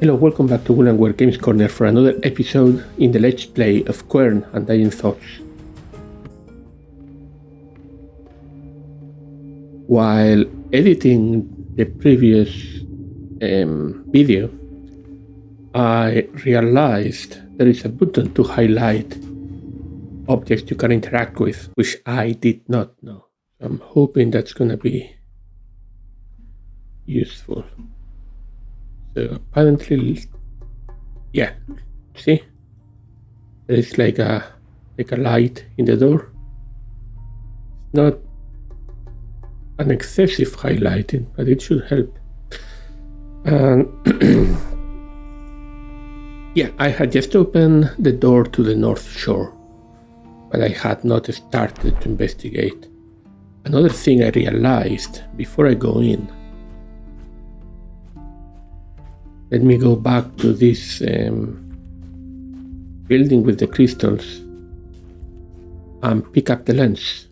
Hello, welcome back to Will & Games Corner for another episode in the Let's Play of Quern Undying Thoughts. While editing the previous video, I realized there is a button to highlight objects you can interact with, which I did not know. I'm hoping that's gonna be useful. So apparently, yeah, see, there's like a light in the door. Not an excessive highlighting, but it should help. And yeah, I had just opened the door to the North Shore, but I had not started to investigate. Another thing I realized before I go in. Let me go back to this building with the crystals and pick up the lens,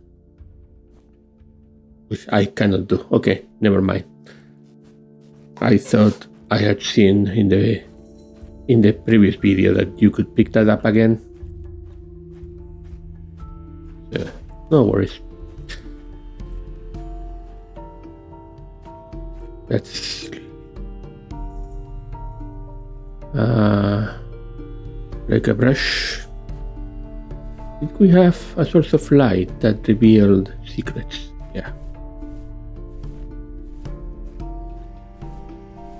which I cannot do. Okay, never mind. I thought I had seen in the previous video that you could pick that up again. So, no worries. That's like a brush. Did we have a source of light that revealed secrets? Yeah.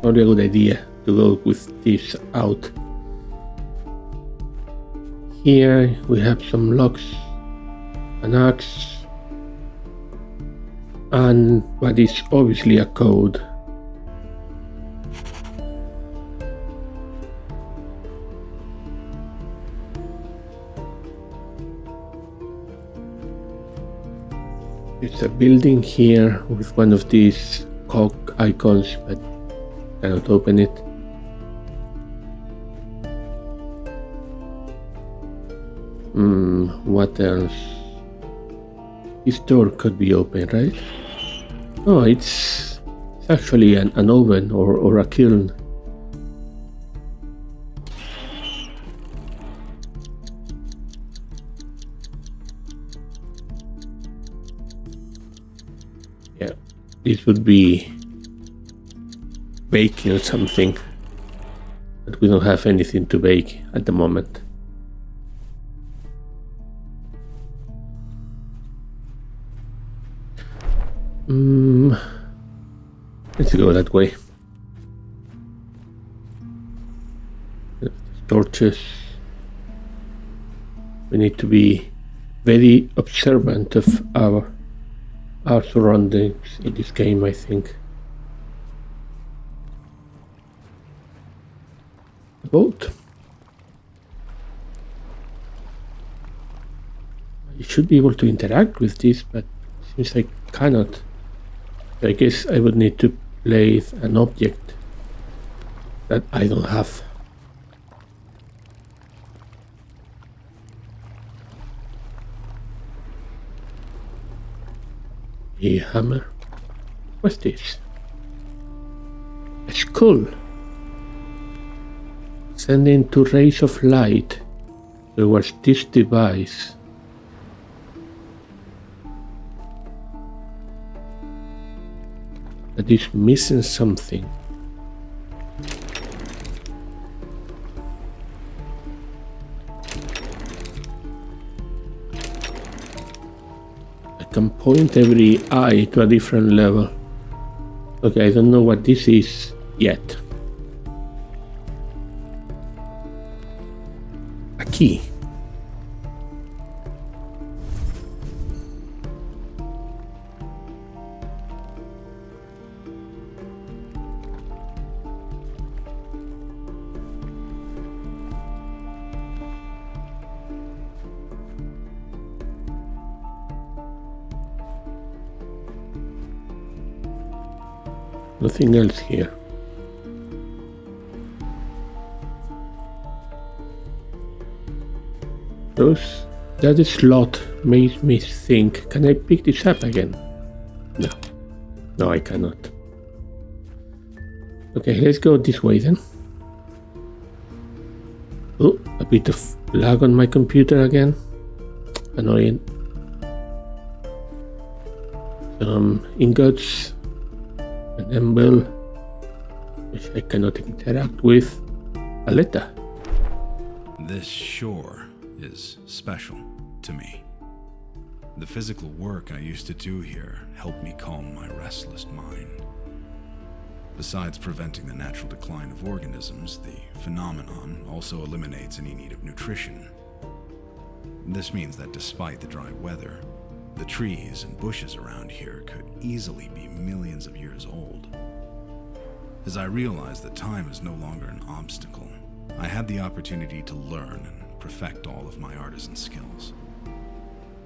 Probably a good idea to go with this out. Here we have some locks, an axe, and what is obviously a code. It's a building here with one of these cock icons, but cannot open it. What else? This door could be open, right? Oh, it's actually an oven or a kiln. Yeah, this would be baking or something, but we don't have anything to bake at the moment. Let's go that way. Torches. We need to be very observant of our surroundings in this game, I think. A boat. I should be able to interact with this, but since I cannot, I guess I would need to place an object that I don't have. A hammer. What's this? A skull. Sending two rays of light towards this device. That is missing something. I can point every eye to a different level. Okay, I don't know what this is yet. A key. Nothing else here. That slot made me think, can I pick this up again? No, I cannot. Okay, let's go this way then. Oh, a bit of lag on my computer again. Annoying. Some ingots. An emerald, which I cannot interact with. A letter. This shore is special to me. The physical work I used to do here helped me calm my restless mind. Besides preventing the natural decline of organisms, the phenomenon also eliminates any need of nutrition. This means that despite the dry weather, the trees and bushes around here could easily be millions of years old. As I realized that time is no longer an obstacle, I had the opportunity to learn and perfect all of my artisan skills.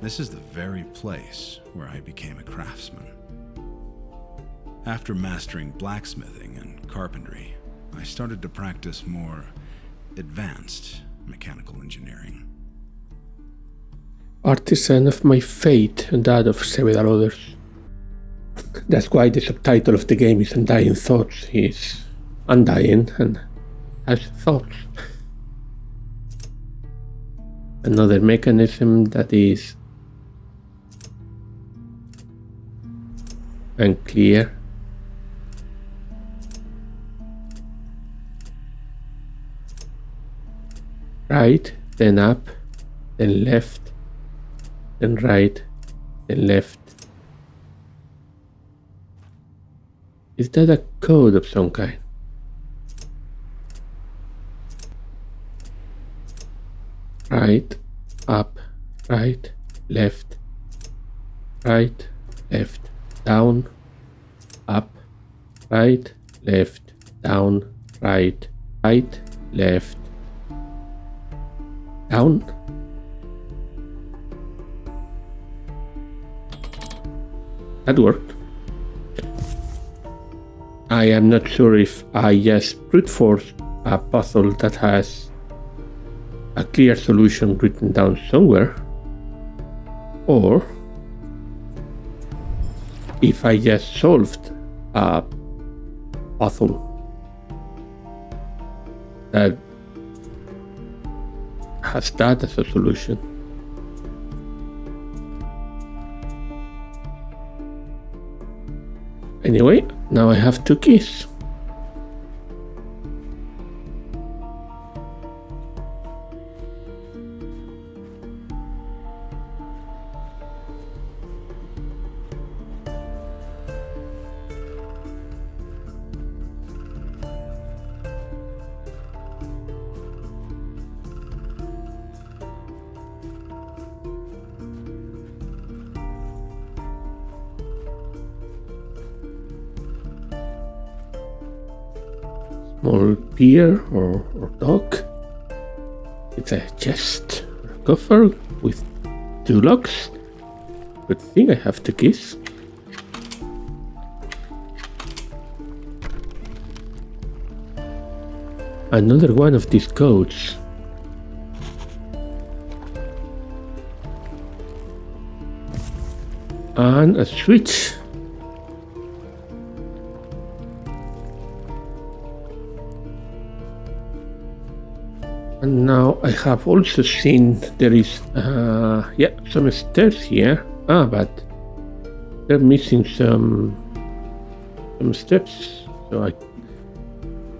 This is the very place where I became a craftsman. After mastering blacksmithing and carpentry, I started to practice more advanced mechanical engineering. Artisan of my fate and that of several others. That's why the subtitle of the game is Undying Thoughts. He's undying and has thoughts. Another mechanism that is unclear. Right, then up, then left, then right, then left. Is that a code of some kind? Right, up, right, left, down, up, right, left, down, right, left, down. That worked. I am not sure if I just brute forced a puzzle that has a clear solution written down somewhere, or if I just solved a puzzle that has that as a solution. Anyway, now I have 2 keys. Small pier or dock. It's a chest or a coffer with 2 locks. Good thing I have 2 keys. Another one of these codes. And a switch. And now I have also seen there is some stairs here. But they're missing some steps. So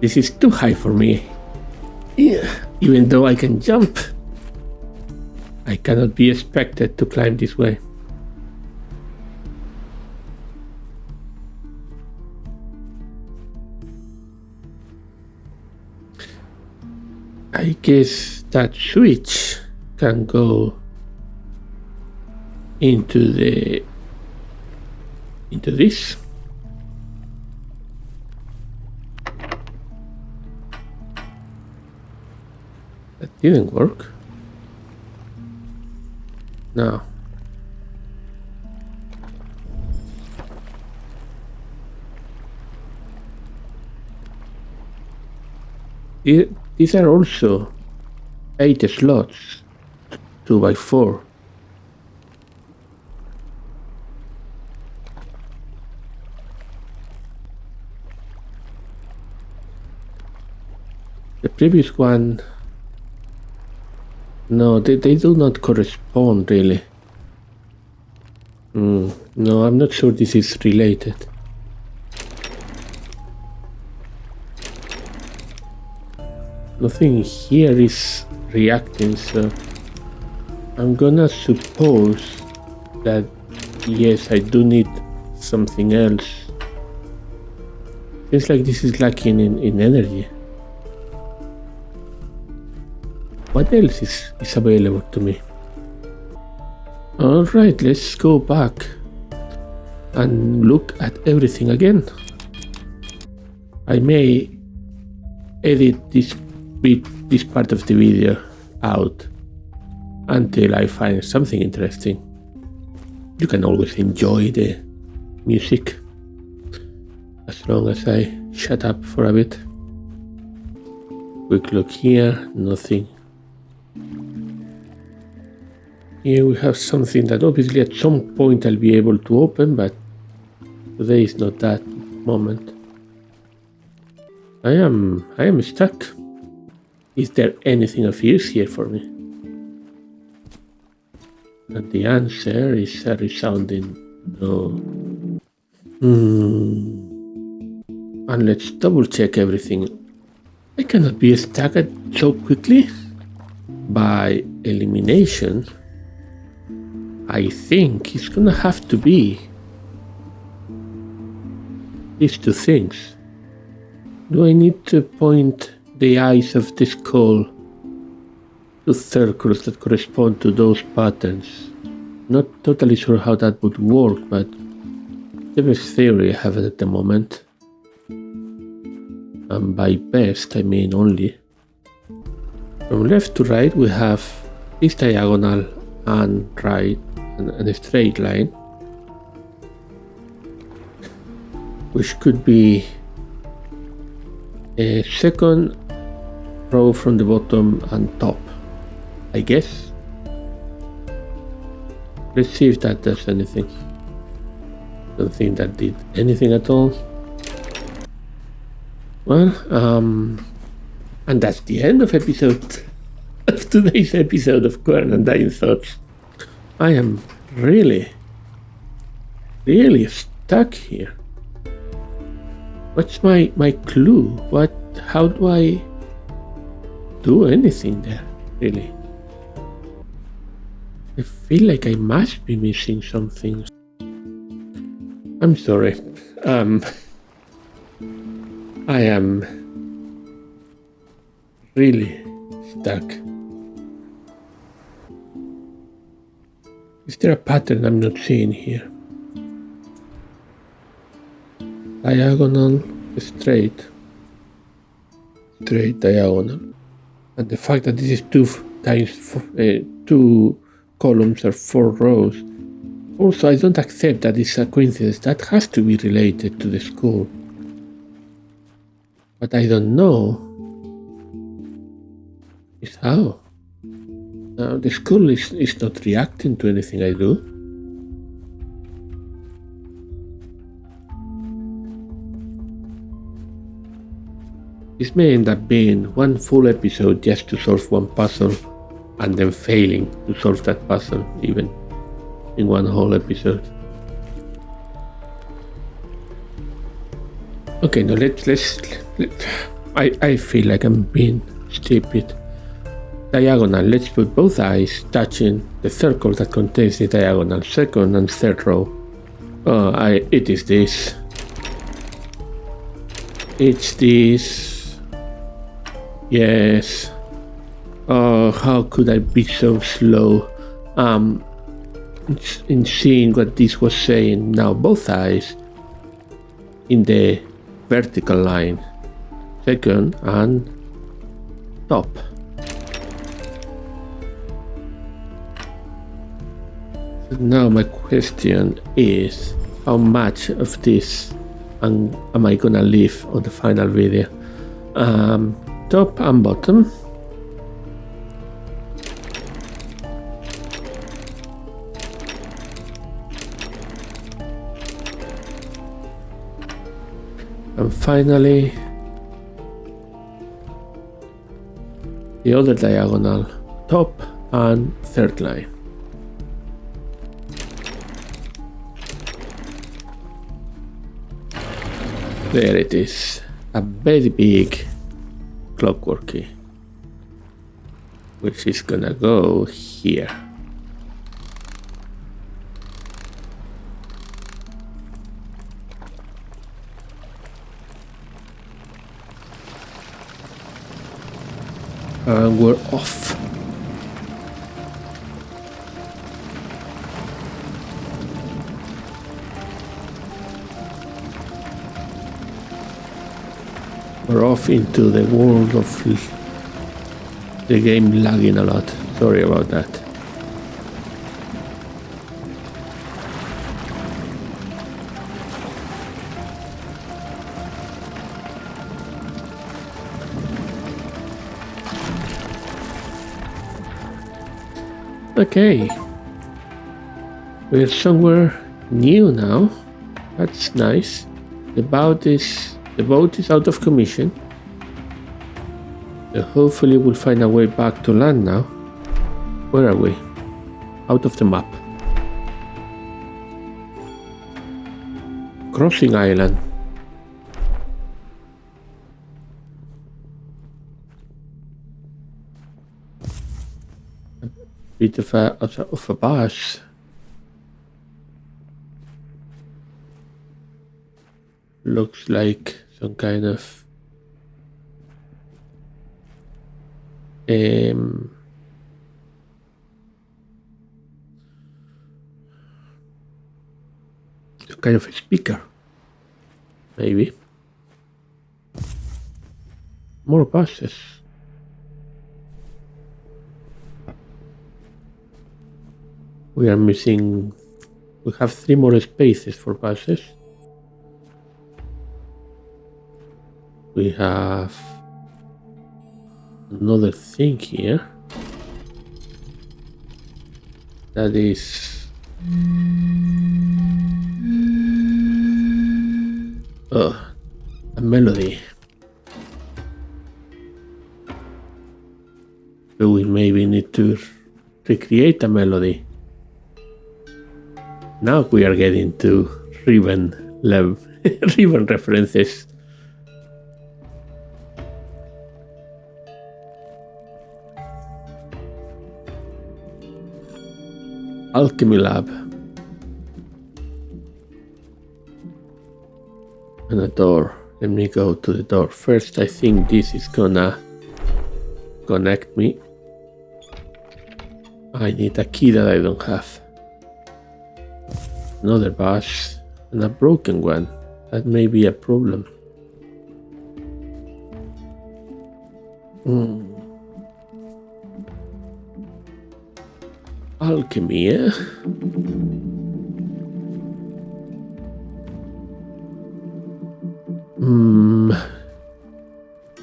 this is too high for me. Yeah, even though I can jump, I cannot be expected to climb this way. I guess that switch can go into this. That didn't work. No. These are also 8 slots, 2x4. The previous one No, they do not correspond really. No, I'm not sure this is related. Nothing here is reacting, so I'm gonna suppose that yes, I do need something else. Seems like this is lacking in energy. What else is available to me? Alright, let's go back and look at everything again. I may edit this part of the video out until I find something interesting. You can always enjoy the music as long as I shut up for a bit. Quick look here, nothing. Here we have something that obviously at some point I'll be able to open, but today is not that moment. I am stuck. Is there anything of use here for me? And the answer is a resounding no. And let's double check everything. I cannot be stuck so quickly. By elimination, I think it's gonna have to be these two things. Do I need to point the eyes of the skull to circles that correspond to those patterns? Not totally sure how that would work, but the best theory I have at the moment. And by best, I mean only. From left to right, we have this diagonal and right and a straight line, which could be a second row from the bottom and top, I guess. Let's see if that does anything. Don't think that did anything at all. Well, and that's the end of today's episode of Quern Undying Thoughts. I am really stuck here. What's my clue? How do I do anything there, really? I feel like I must be missing something. I'm sorry. I am really stuck. Is there a pattern I'm not seeing here? Diagonal, straight, diagonal. And the fact that this is 2 columns or 4 rows. Also, I don't accept that it's a coincidence. That has to be related to the skull. What I don't know is how. Now, the skull is not reacting to anything I do. This may end up being one full episode just to solve one puzzle and then failing to solve that puzzle even in one whole episode. Okay, now let's I feel like I'm being stupid. Diagonal, let's put both eyes touching the circle that contains the diagonal second and third row. It is this. It's this. Yes. Oh, how could I be so slow in seeing what this was saying? Now both eyes in the vertical line, second and top. So now my question is, how much of this am I gonna leave on the final video? Top and bottom. And finally, the other diagonal, top and third line. There it is, a very big clockwork key, which is gonna go here. And we're off. We're off into the world of the game lagging a lot. Sorry about that. Okay, we're somewhere new now. That's nice. The boat is out of commission. Hopefully we'll find a way back to land now. Where are we? Out of the map. Crossing island. Bit of a bus. Looks like some kind of some kind of a speaker, maybe. More buses. We are missing. We have 3 more spaces for buses. We have another thing here. That is a melody. So we maybe need to recreate a melody. Now we are getting to Riven-like Riven references. Alchemy Lab. And a door. Let me go to the door. First, I think this is gonna connect me. I need a key that I don't have. Another bus and a broken one. That may be a problem. Alchemy, eh?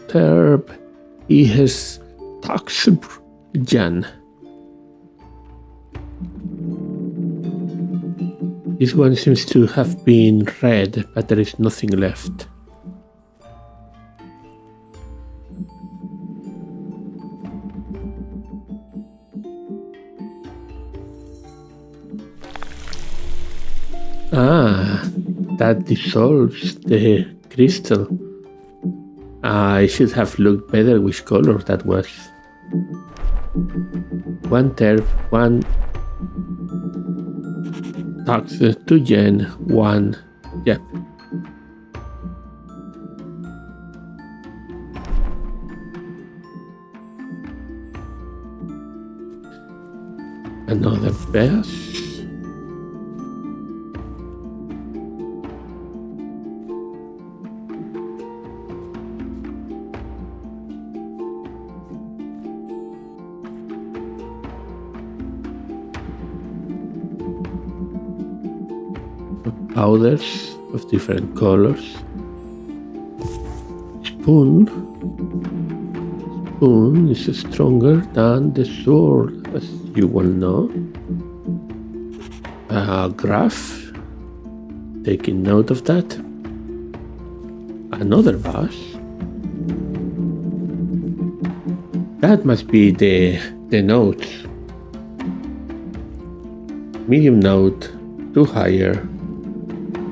Terb, he has Jan. This one seems to have been read, but there is nothing left. Ah, that dissolves the crystal. I should have looked better which color that was. 1 terb, 1 tax, 2 yen, 1, yep. Another best. Powders of different colors. Spoon is stronger than the sword, as you well know. Graph, taking note of that. Another bus. That must be the notes medium note to higher,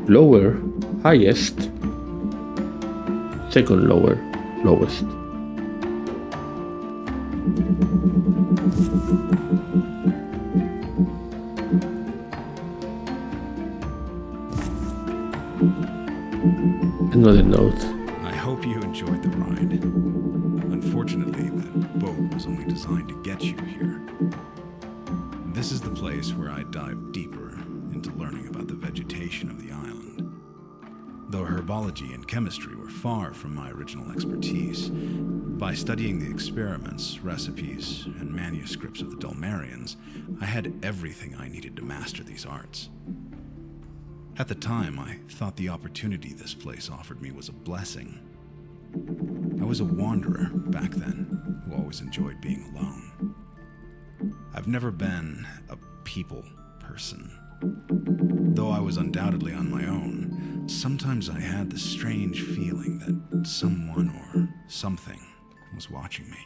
lower, highest, second lower, lowest. Another note. I hope you enjoyed the ride. Unfortunately, that boat was only designed to get you here. This is the place where I dive deeper into learning about the vegetation of the island. Though herbology and chemistry were far from my original expertise, by studying the experiments, recipes, and manuscripts of the Dulmarians, I had everything I needed to master these arts. At the time, I thought the opportunity this place offered me was a blessing. I was a wanderer back then, who always enjoyed being alone. I've never been a people person. Though I was undoubtedly on my own, sometimes I had the strange feeling that someone or something was watching me.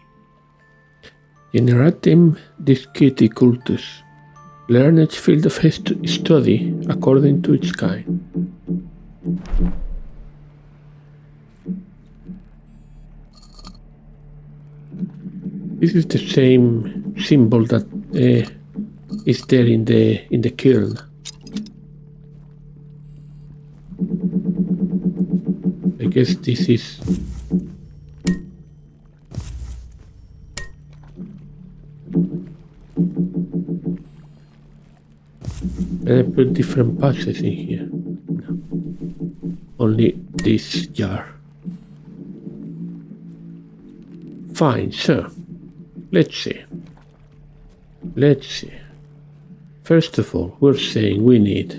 Generatim disciti cultus. Learn each field of study according to its kind. This is the same symbol that is there in the Quern. I guess this is I put different patches in here. No. Only this jar. Fine, so let's see. First of all, we're saying we need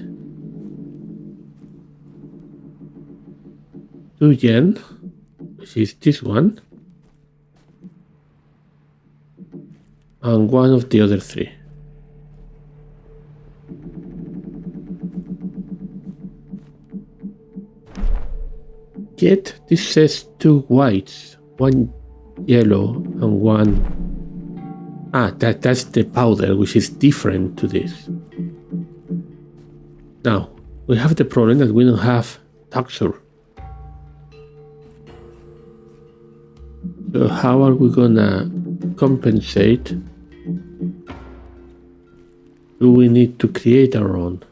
2 yen, which is this one, and one of the other 3. Yet this says 2 whites, 1 yellow and 1. That's the powder, which is different to this. Now we have the problem that we don't have Taxur. So how are we gonna compensate? Do we need to create our own?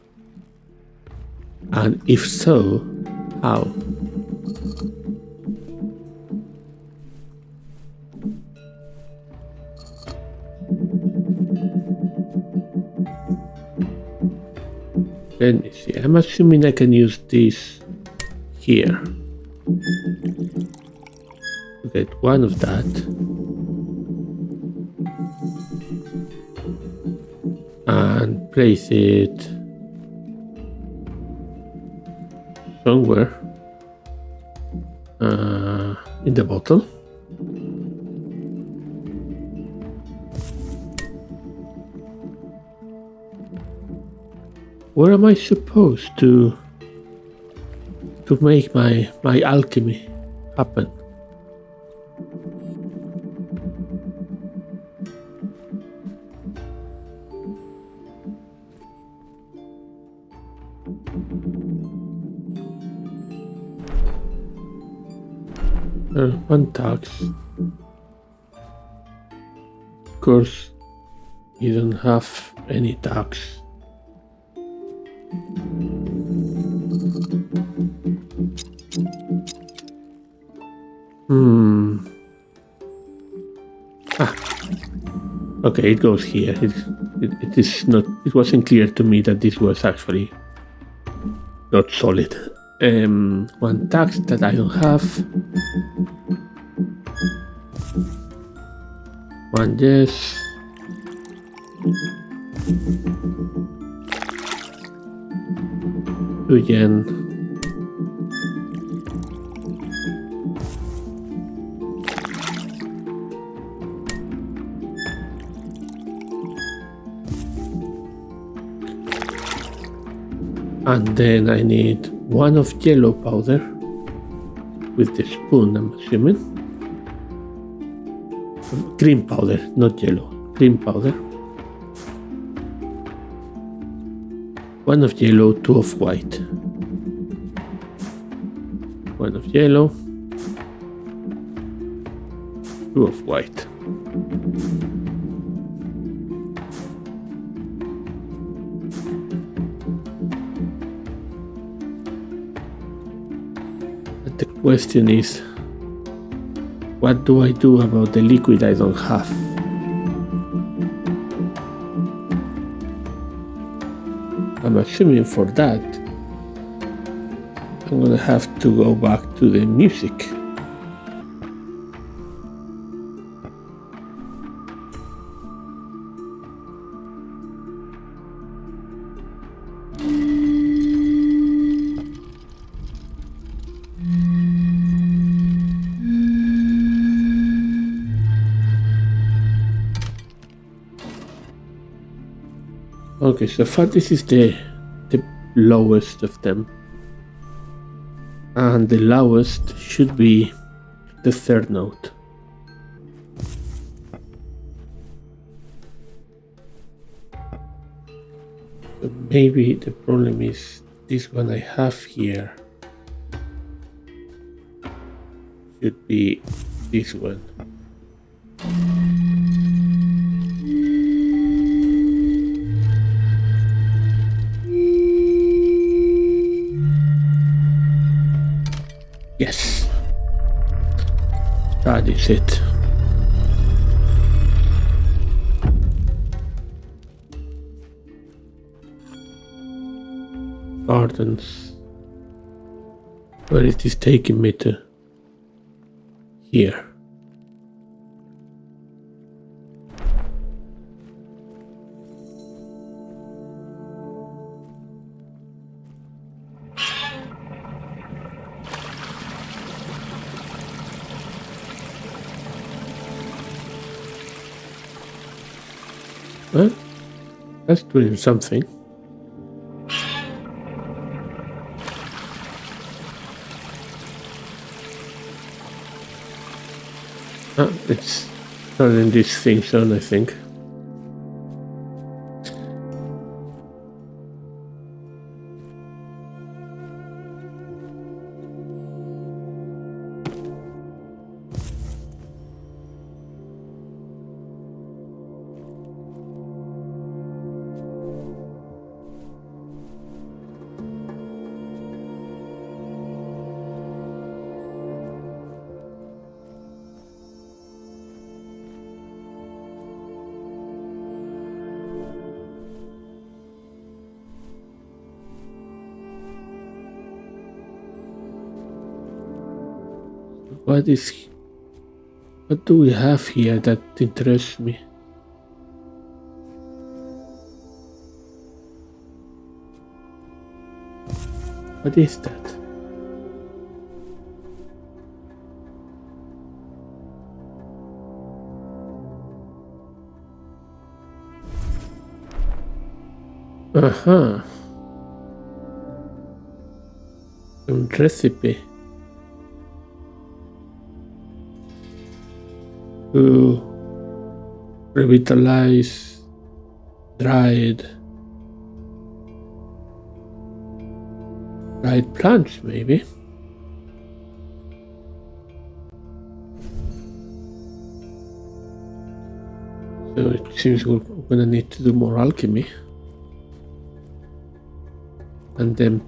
And if so, how? Let me see. I'm assuming I can use this here to get one of that. And place it somewhere in the bottle. Where am I supposed to make my alchemy happen? One tax. Of course, you don't have any tax. Okay, it goes here. It is not. It wasn't clear to me that this was actually not solid. One tax that I don't have. One yes. Two yen. And then I need 1 of yellow powder with the spoon, I'm assuming. Green powder, not yellow. Green powder. 1 of yellow, 2 of white. 1 of yellow, 2 of white. But the question is, what do I do about the liquid I don't have? I'm assuming for that, I'm gonna have to go back to the music. Okay, so far this is the lowest of them. And the lowest should be the 3rd note. So maybe the problem is this one I have here should be this one. Yes, that is it. Gardens. Where is this taking me to? Here. Well, that's doing something. It's turning these things on, I think. What do we have here that interests me? What is that? Aha. Some recipe. To revitalize dried plants, maybe. So it seems we're gonna need to do more alchemy, and then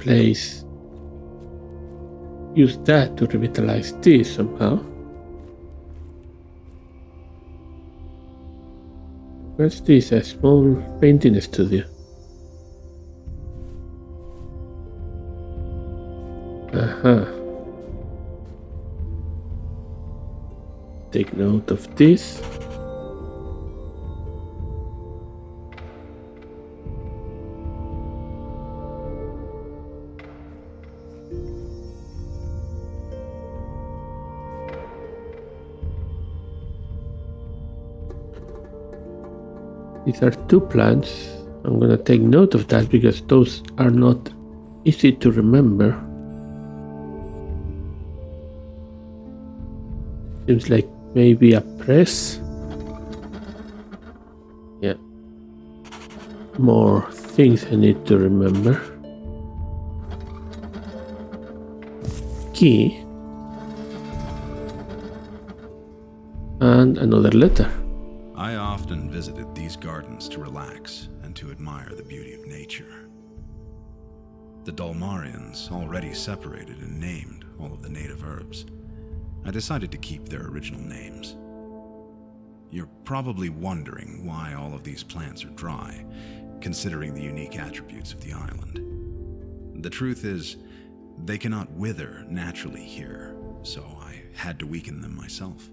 use that to revitalize this somehow. What's this? A small painting studio. Aha. Take note of this. These are 2 plants. I'm gonna take note of that because those are not easy to remember. Seems like maybe a press. Yeah. More things I need to remember. Key. And another letter. I often visited these gardens to relax and to admire the beauty of nature. The Dalmarians already separated and named all of the native herbs. I decided to keep their original names. You're probably wondering why all of these plants are dry, considering the unique attributes of the island. The truth is, they cannot wither naturally here, so I had to weaken them myself.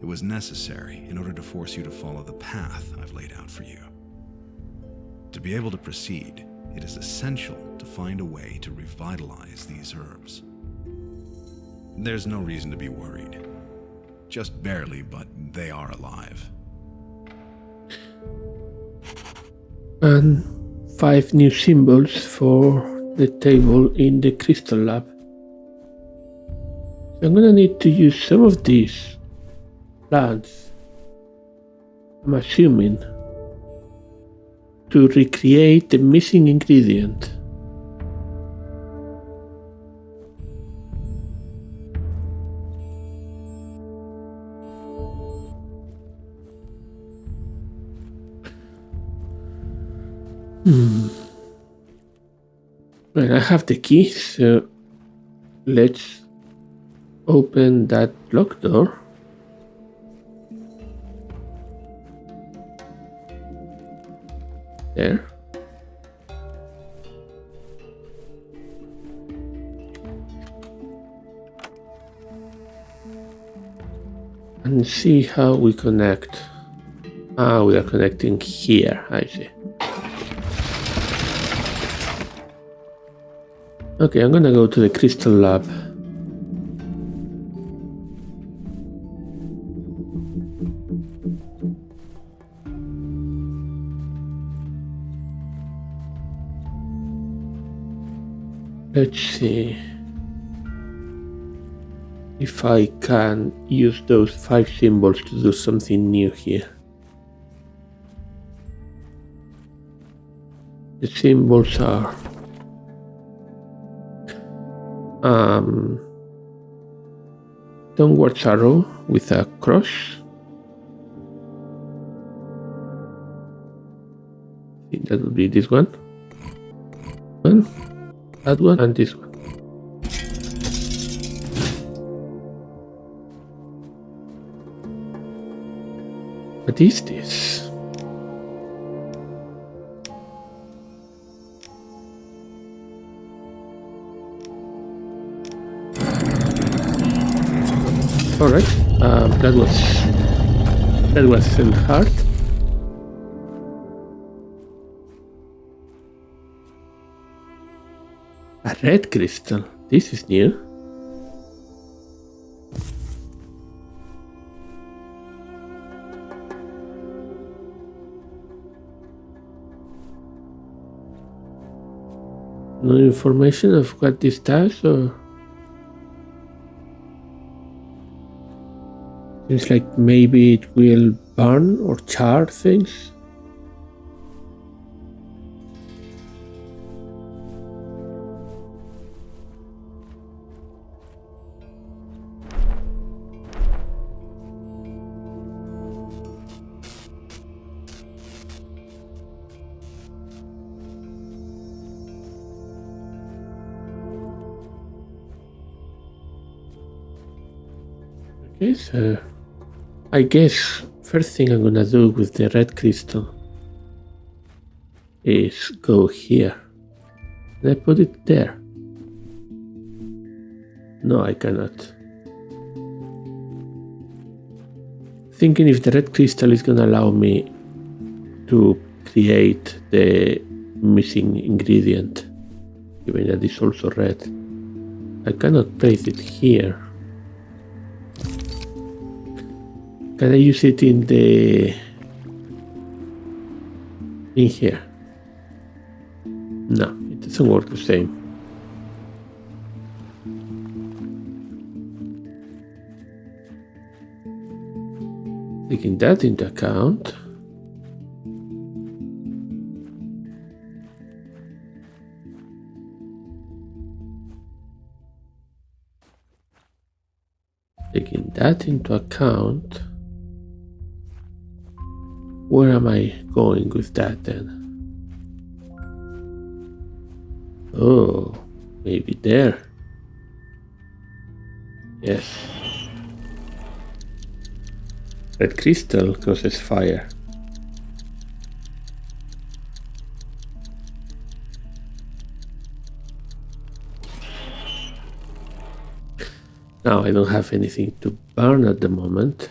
It was necessary in order to force you to follow the path I've laid out for you. To be able to proceed, it is essential to find a way to revitalize these herbs. There's no reason to be worried. Just barely, but they are alive. And 5 new symbols for the table in the Crystal Lab. So I'm gonna need to use some of these plants, I'm assuming, to recreate the missing ingredient. Well, I have the key, so let's open that locked door. There. And see how we connect. Ah, we are connecting here, I see. Okay, I'm gonna go to the Crystal Lab. Let's see if I can use those 5 symbols to do something new here. The symbols are downward arrow with a cross. I think that would be this one. That one, and this one. What is this? Alright, that was still hard. A red crystal. This is new. No information of what this does, or seems like maybe it will burn or char things. Okay, so I guess first thing I'm gonna do with the red crystal is go here. Can I put it there? No, I cannot. Thinking if the red crystal is gonna allow me to create the missing ingredient, given that it's also red. I cannot place it here. Can I use it in here? No, it doesn't work the same. Taking that into account, that into account, where am I going with that then? Oh, maybe there. Yes. Red crystal causes fire. Now I don't have anything to burn at the moment.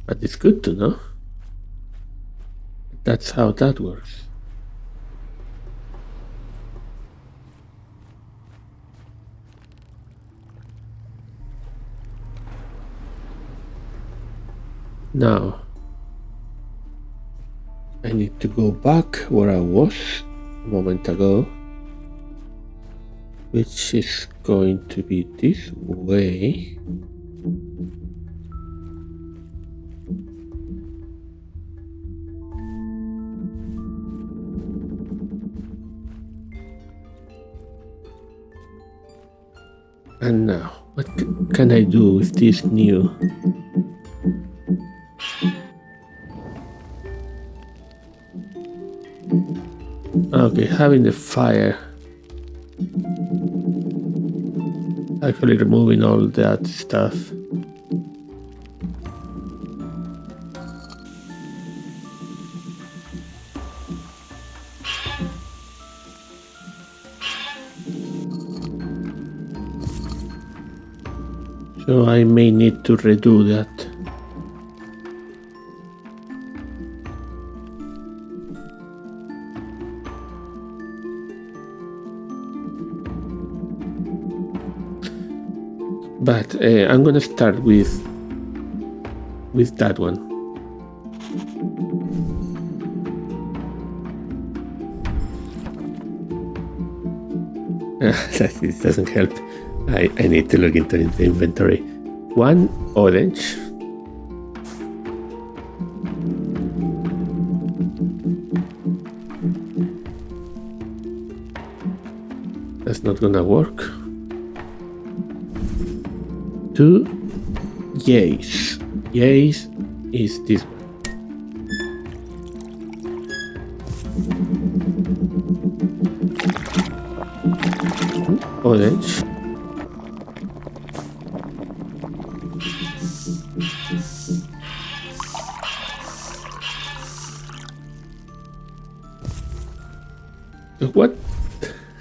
But it's good to know. That's how that works. Now, I need to go back where I was a moment ago, which is going to be this way. And now, what can I do with this new? Okay, having the fire. Actually removing all that stuff. So I may need to redo that. But I'm gonna start with that one. This doesn't help. I need to look into the inventory. One orange. That's not gonna work. Two yays. Yays is this one. Orange.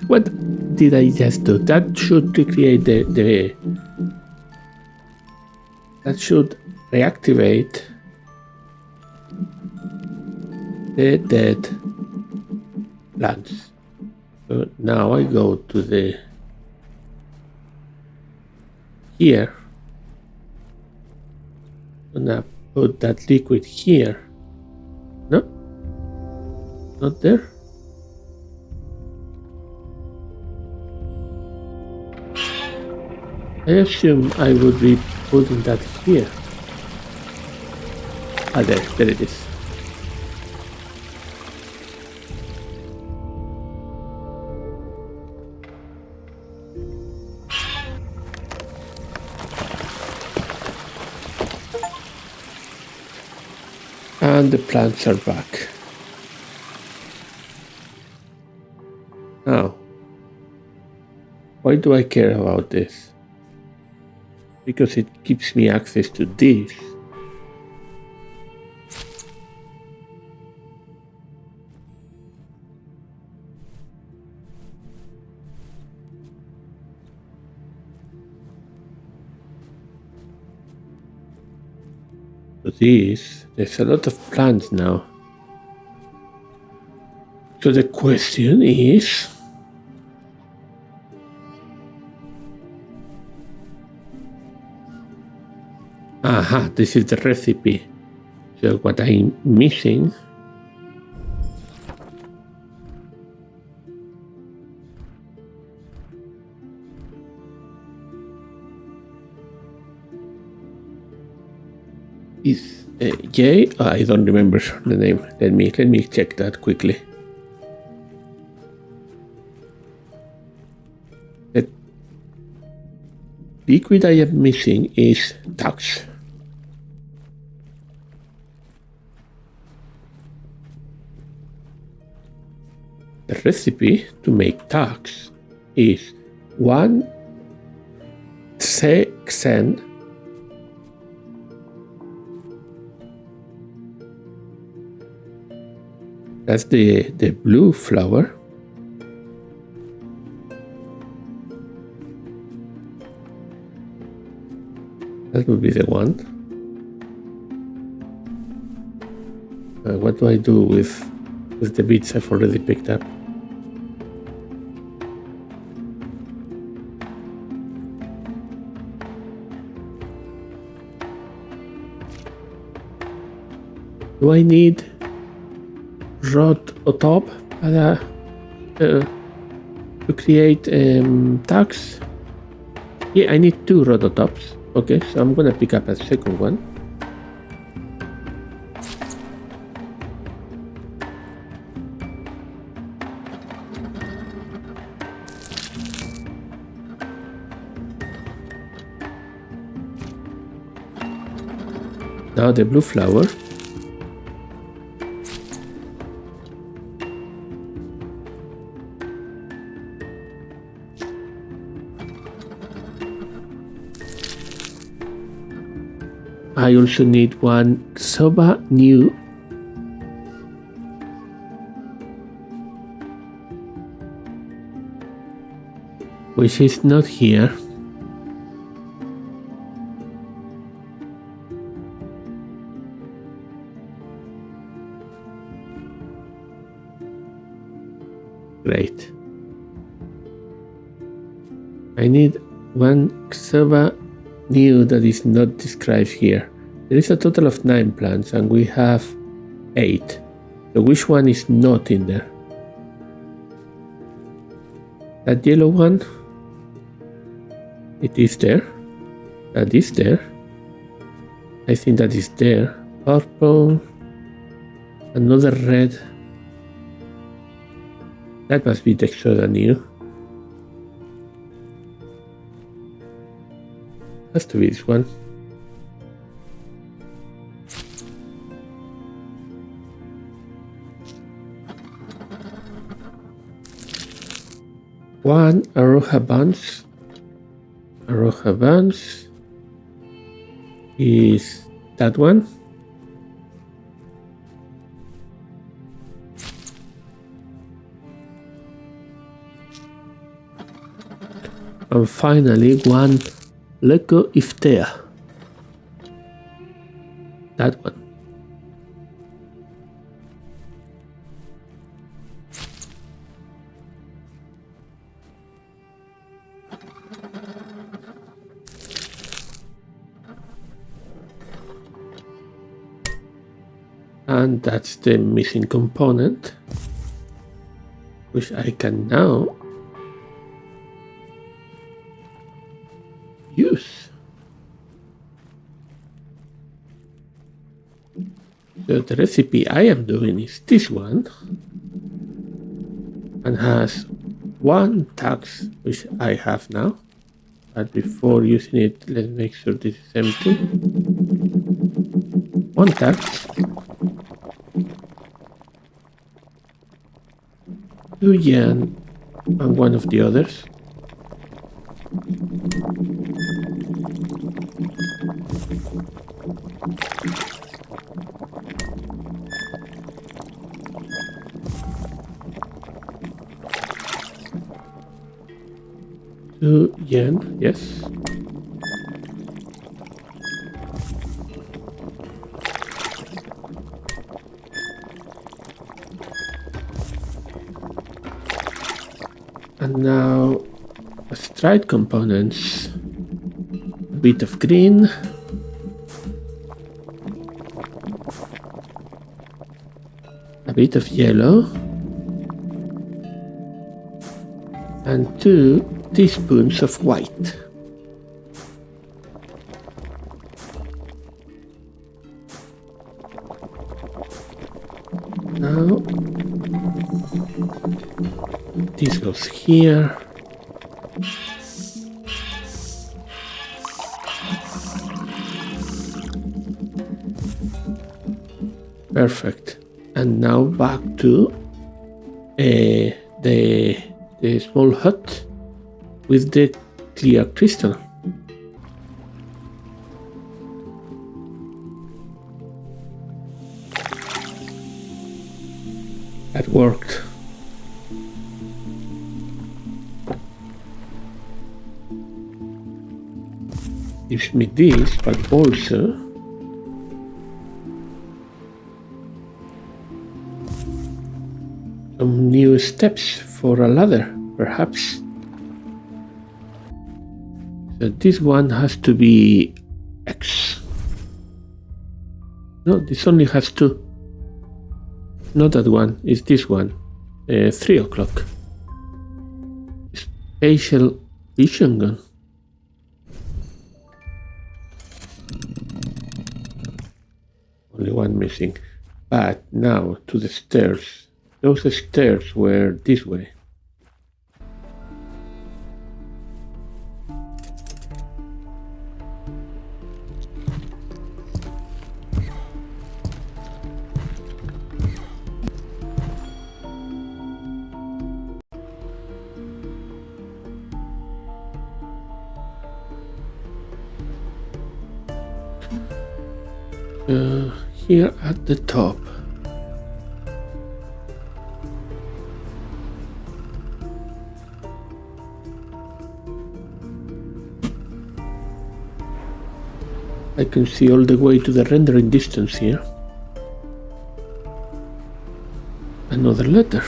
What did I just do? That should recreate the that should reactivate the dead plants. So now I go to the here. I'm gonna put that liquid here. No? Not there? I assume I would be putting that here. Ah, there it is. And the plants are back. Now, why do I care about this? Because it gives me access to this. So there's a lot of plants now. So the question is, aha, this is the recipe. So what I'm missing is J. I don't remember the name. Let me check that quickly. The liquid I am missing is tax. The recipe to make tax is 1 xen. That's the blue flower. That would be the one. What do I do with the bits I've already picked up? Do I need rod o top to create tags? Yeah, I need 2 rototops. Okay, so I'm gonna pick up a second one. Now the blue flower. I also need 1 soba new. Which is not here. Great. I need 1 soba new that is not described here. There is a total of 9 plants and we have 8. So which one is not in there? That yellow one? It is there. That is there. I think that is there. Purple. Another red. That must be the soda new. Has to be this one. One Aroha buns. Aroha buns is that one. And finally 1 Leko Iftea. That one. And that's the missing component, which I can now use. So the recipe I am doing is this one and has 1 tax, which I have now. But before using it, let's make sure this is empty. 1 tax. 2 yen and 1 of the others. $2, yes. And now stride components, a bit of green, a bit of yellow, and 2 teaspoons of white. Now this goes here. Perfect. And now back to the small hut with the clear crystal. That worked. Gives me this, but also some new steps for a ladder, perhaps. So this one has to be X. No, this only has two. Not that one, it's this one. 3 o'clock. Spatial vision gun. Only one missing. But now to the stairs. Those stairs were this way. Here at the top. I can see all the way to the rendering distance here. Another letter.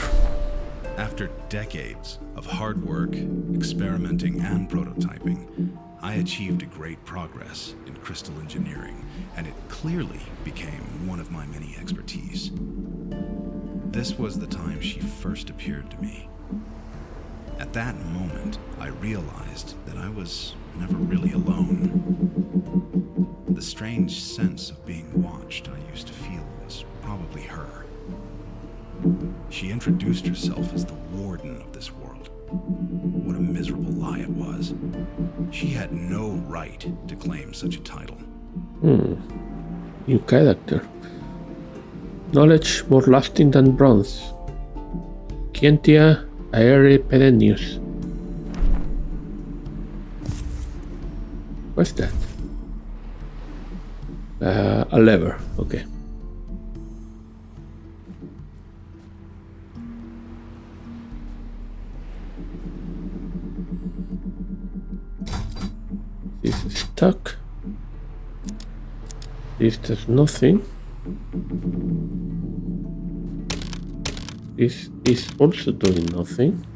After decades of hard work, experimenting, and prototyping, I achieved a great progress in crystal engineering, and it clearly became one of my many expertise. This was the time she first appeared to me. At that moment, I realized that I was never really alone. The strange sense of being watched I used to feel was probably her. She introduced herself as the warden of this world. What a miserable lie it was. She had no right to claim such a title. New character. Knowledge more lasting than bronze. Scientia aere perennius. What's that? A lever, okay. This is stuck. This does nothing. This is also doing nothing.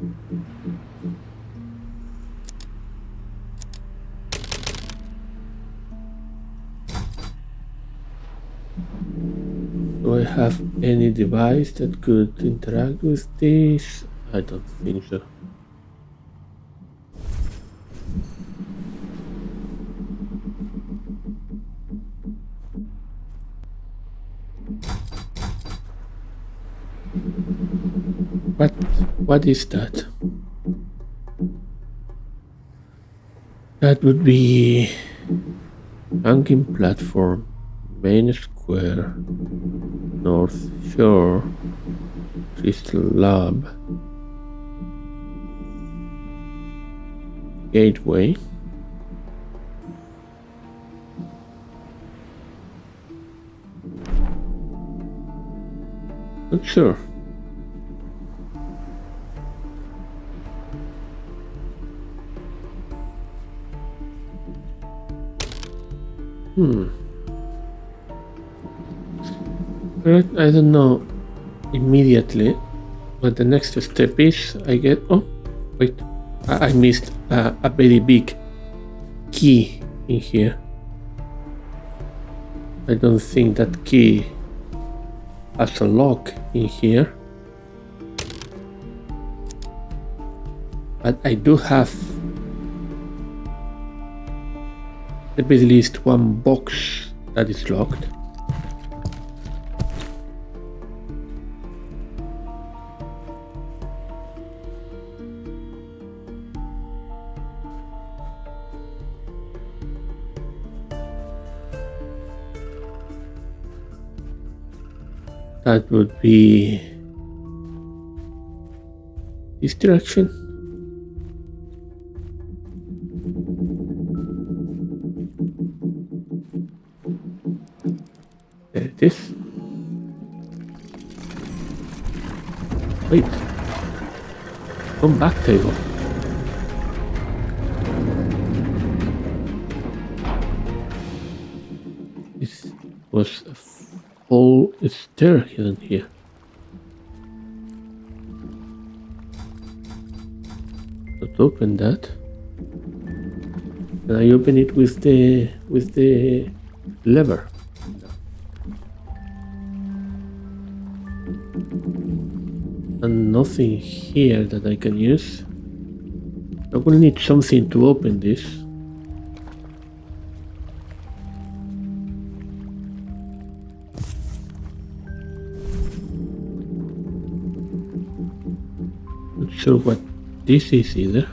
Do I have any device that could interact with this? I don't think so. What is that? That would be hanging platform, main square, North Shore, Crystal Lab, gateway. Not sure. I don't know immediately what the next step is. I get. Oh, wait. I missed a very big key in here. I don't think that key has a lock in here. But I do have at the least one box that is locked. That would be this direction. There it is. Wait. Come back, table. This was a whole stair hidden here. Let's open that. And I open it with the lever. And nothing here that I can use. I will need something to open this. Not sure what this is either.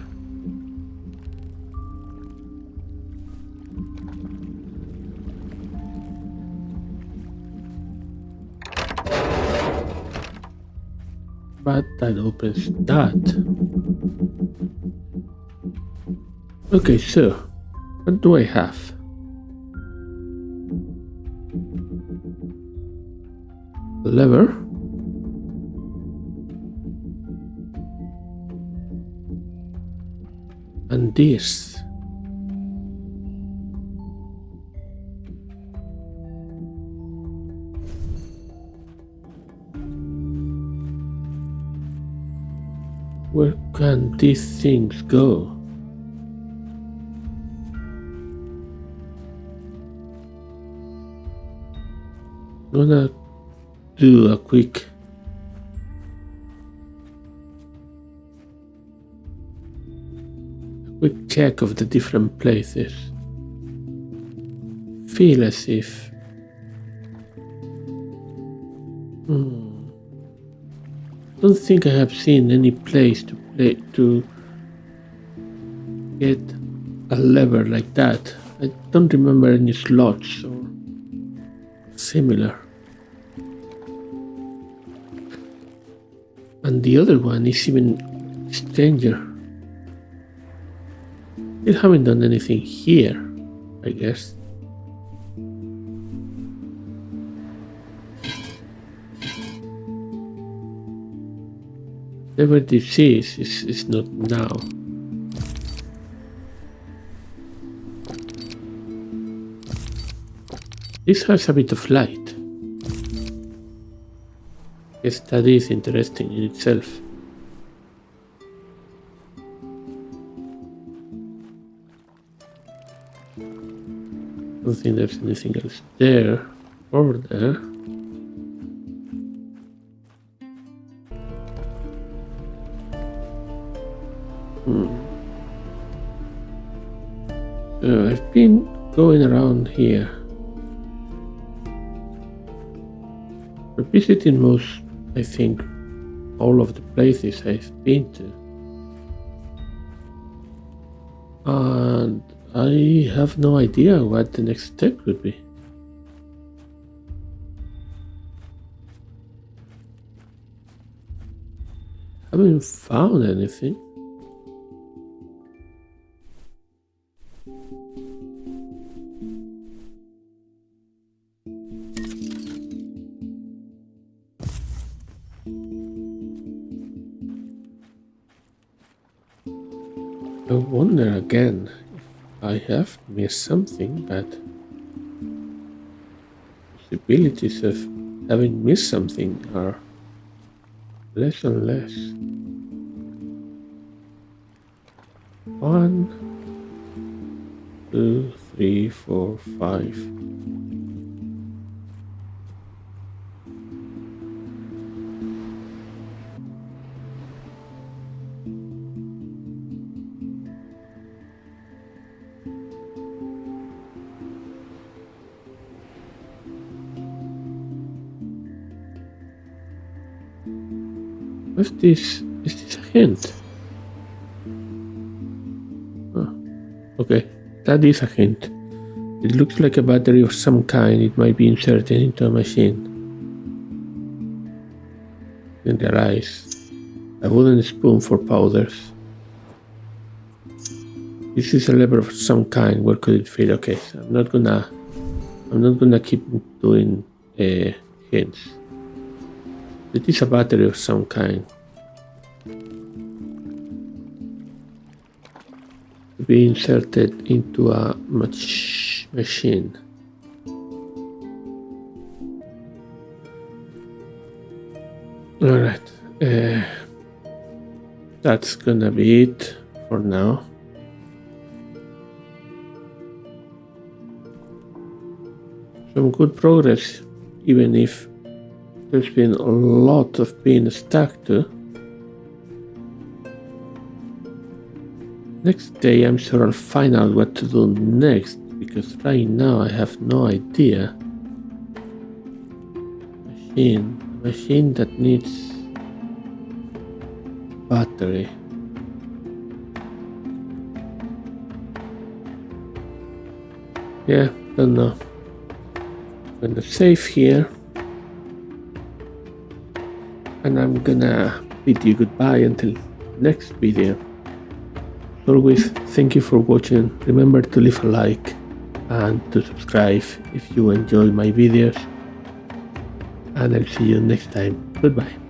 But that opens that. Okay, so what do I have? A lever. And this. Where can these things go? I'm gonna do a quick check of the different places. Feel as if don't think I have seen any place to get a lever like that. I don't remember any slots or similar. And the other one is even stranger. They haven't done anything here, I guess. Whatever this is not now. This has a bit of light. Yes, that is interesting in itself. Don't think there's anything else there or there. So I've been going around here, revisiting most, I think, all of the places I've been to. And I have no idea what the next step would be. I haven't found anything. I wonder again if I have missed something, but possibilities of having missed something are less and less. 1, 2, 3, 4, 5. What's this? Is this a hint? Oh, okay, that is a hint. It looks like a battery of some kind. It might be inserted into a machine. Didn't realize a wooden spoon for powders. This is a lever of some kind. Where could it fit? Okay, so I'm not gonna keep doing hints. It is a battery of some kind. To be inserted into a machine. Alright, that's gonna be it for now. Some good progress, even if there's been a lot of being stuck to. Next day I'm sure I'll find out what to do next, because right now I have no idea. Machine that needs battery. Yeah, don't know. I'm gonna save here, and I'm gonna bid you goodbye until next video. As always, thank you for watching. Remember to leave a like and to subscribe if you enjoy my videos, and I'll see you next time. Goodbye.